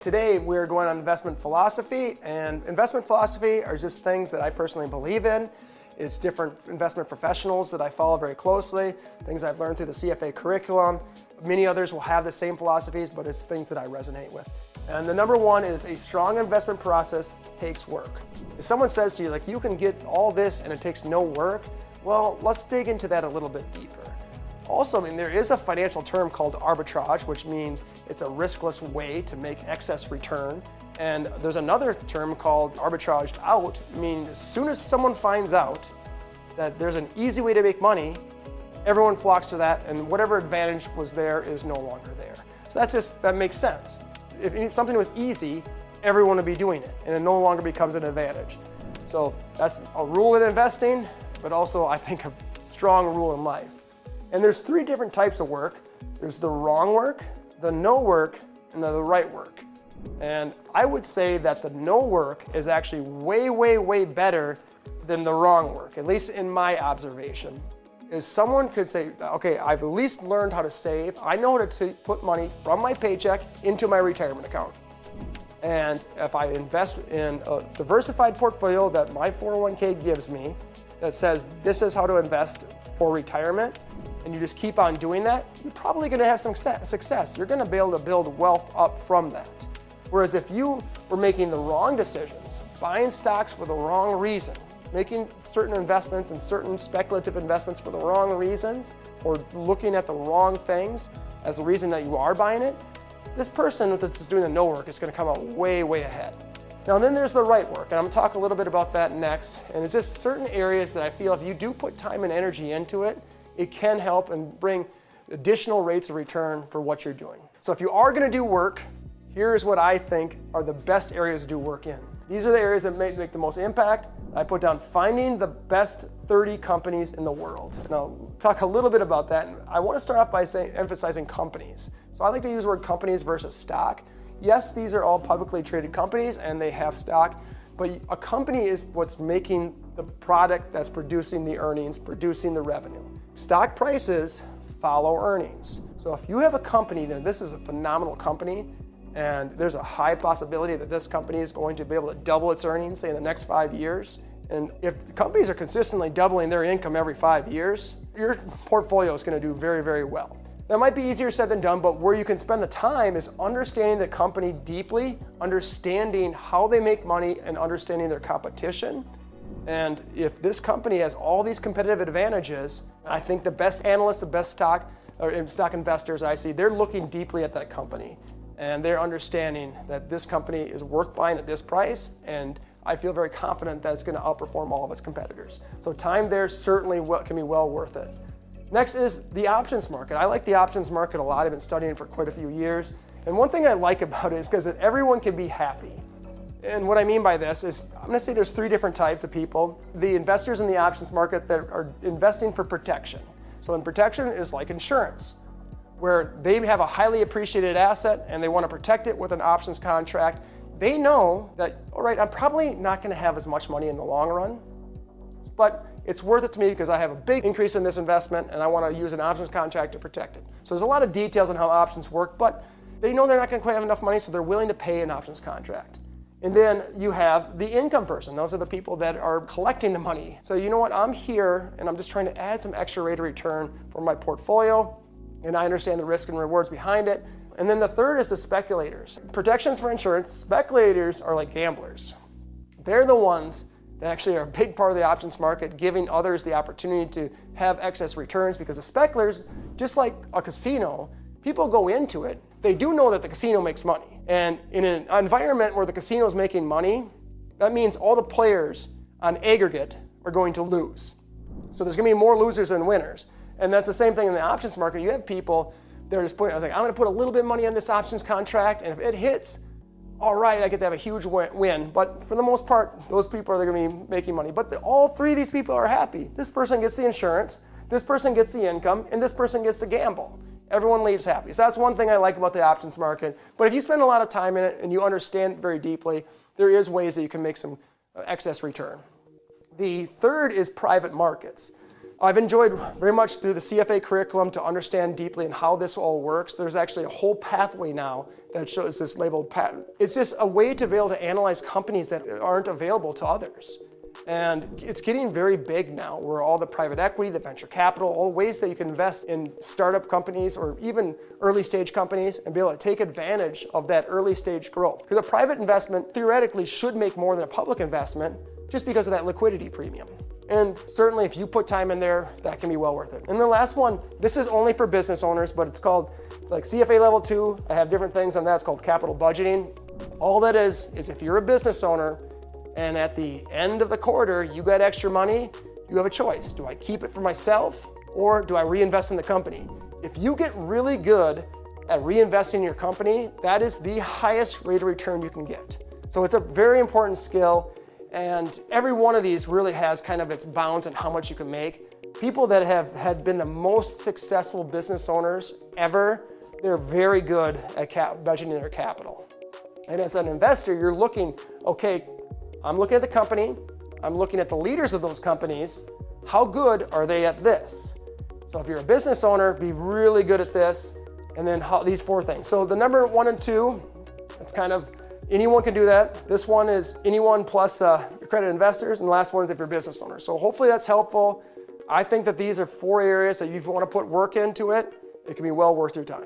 Today we're going on investment philosophy, and investment philosophy are just things that I personally believe in. It's different investment professionals that I follow very closely, things I've learned through the CFA curriculum. Many others will have the same philosophies, but it's things that I resonate with. And the number one is a strong investment process takes work. If someone says to you, like, you can get all this and it takes no work, well, let's dig into that a little bit deeper. Also, there is a financial term called arbitrage, which means it's a riskless way to make excess return. And there's another term called arbitraged out, meaning as soon as someone finds out that there's an easy way to make money, everyone flocks to that, and whatever advantage was there is no longer there. So that makes sense. If something was easy, everyone would be doing it, and it no longer becomes an advantage. So that's a rule in investing, but also I think a strong rule in life. And there's three different types of work. There's the wrong work, the no work, and the right work. And I would say that the no work is actually way, way, way better than the wrong work, at least in my observation. Is someone could say, okay, I've at least learned how to save. I know how to put money from my paycheck into my retirement account. And if I invest in a diversified portfolio that my 401k gives me, that says this is how to invest for retirement, and you just keep on doing that, you're probably going to have some success. You're going to be able to build wealth up from that. Whereas if you were making the wrong decisions, buying stocks for the wrong reason, making certain investments and certain speculative investments for the wrong reasons, or looking at the wrong things as the reason that you are buying it, this person that's doing the no work is going to come out way, way ahead. Now then there's the right work, and I'm going to talk a little bit about that next. And it's just certain areas that I feel if you do put time and energy into it, it can help and bring additional rates of return for what you're doing. So if you are going to do work, here's what I think are the best areas to do work in. These are the areas that make the most impact. I put down finding the best 30 companies in the world. And I'll talk a little bit about that. And I want to start off by emphasizing companies. So I like to use the word companies versus stock. Yes, these are all publicly traded companies and they have stock, but a company is what's making the product that's producing the earnings, producing the revenue. Stock prices follow earnings. So if you have a company, then this is a phenomenal company, and there's a high possibility that this company is going to be able to double its earnings, say in the next 5 years. And if companies are consistently doubling their income every 5 years, your portfolio is going to do very, very well. That might be easier said than done, but where you can spend the time is understanding the company deeply, understanding how they make money, and understanding their competition. And if this company has all these competitive advantages, I think the best analysts, the best stock investors I see, they're looking deeply at that company. And they're understanding that this company is worth buying at this price, and I feel very confident that it's going to outperform all of its competitors. So time there certainly can be well worth it. Next is the options market. I like the options market a lot. I've been studying for quite a few years. And one thing I like about it is because everyone can be happy. And what I mean by this is, I'm going to say there's three different types of people. The investors in the options market that are investing for protection. So in protection is like insurance, where they have a highly appreciated asset and they want to protect it with an options contract. They know that, all right, I'm probably not going to have as much money in the long run, but it's worth it to me because I have a big increase in this investment and I want to use an options contract to protect it. So there's a lot of details on how options work, but they know they're not going to quite have enough money, so they're willing to pay an options contract. And then you have the income person. Those are the people that are collecting the money. So you know what, I'm here and I'm just trying to add some extra rate of return for my portfolio, and I understand the risk and rewards behind it. And then the third is the speculators. Protections for insurance, speculators are like gamblers. They're the ones that actually are a big part of the options market, giving others the opportunity to have excess returns, because the speculators, just like a casino, people go into it, they do know that the casino makes money. And in an environment where the casino is making money, that means all the players on aggregate are going to lose. So there's going to be more losers than winners. And that's the same thing in the options market. You have people that are just putting, I was like, I'm going to put a little bit of money on this options contract, and if it hits, all right, I get to have a huge win. But for the most part, those people are going to be making money. But all three of these people are happy. This person gets the insurance, this person gets the income, and this person gets the gamble. Everyone leaves happy. So that's one thing I like about the options market. But if you spend a lot of time in it and you understand it very deeply, there is ways that you can make some excess return. The third is private markets. I've enjoyed very much through the CFA curriculum to understand deeply in how this all works. There's actually a whole pathway now that shows this labeled patent. It's just a way to be able to analyze companies that aren't available to others. And it's getting very big now, where all the private equity, the venture capital, all ways that you can invest in startup companies or even early stage companies and be able to take advantage of that early stage growth. Because a private investment theoretically should make more than a public investment just because of that liquidity premium. And certainly if you put time in there, that can be well worth it. And the last one, this is only for business owners, but it's like CFA level 2. I have different things on that. It's called capital budgeting. All that is if you're a business owner and at the end of the quarter, you got extra money, you have a choice. Do I keep it for myself or do I reinvest in the company? If you get really good at reinvesting in your company, that is the highest rate of return you can get. So it's a very important skill. And every one of these really has kind of its bounds on how much you can make. People that had been the most successful business owners ever, they're very good at budgeting their capital. And as an investor, you're looking, okay, I'm looking at the company, I'm looking at the leaders of those companies, how good are they at this? So if you're a business owner, be really good at this, and then these 4 things. So the number 1 and 2, it's kind of, anyone can do that. This one is anyone plus accredited investors, and the last one is if you're a business owner. So hopefully that's helpful. I think that these are 4 areas that you want to put work into it. It can be well worth your time.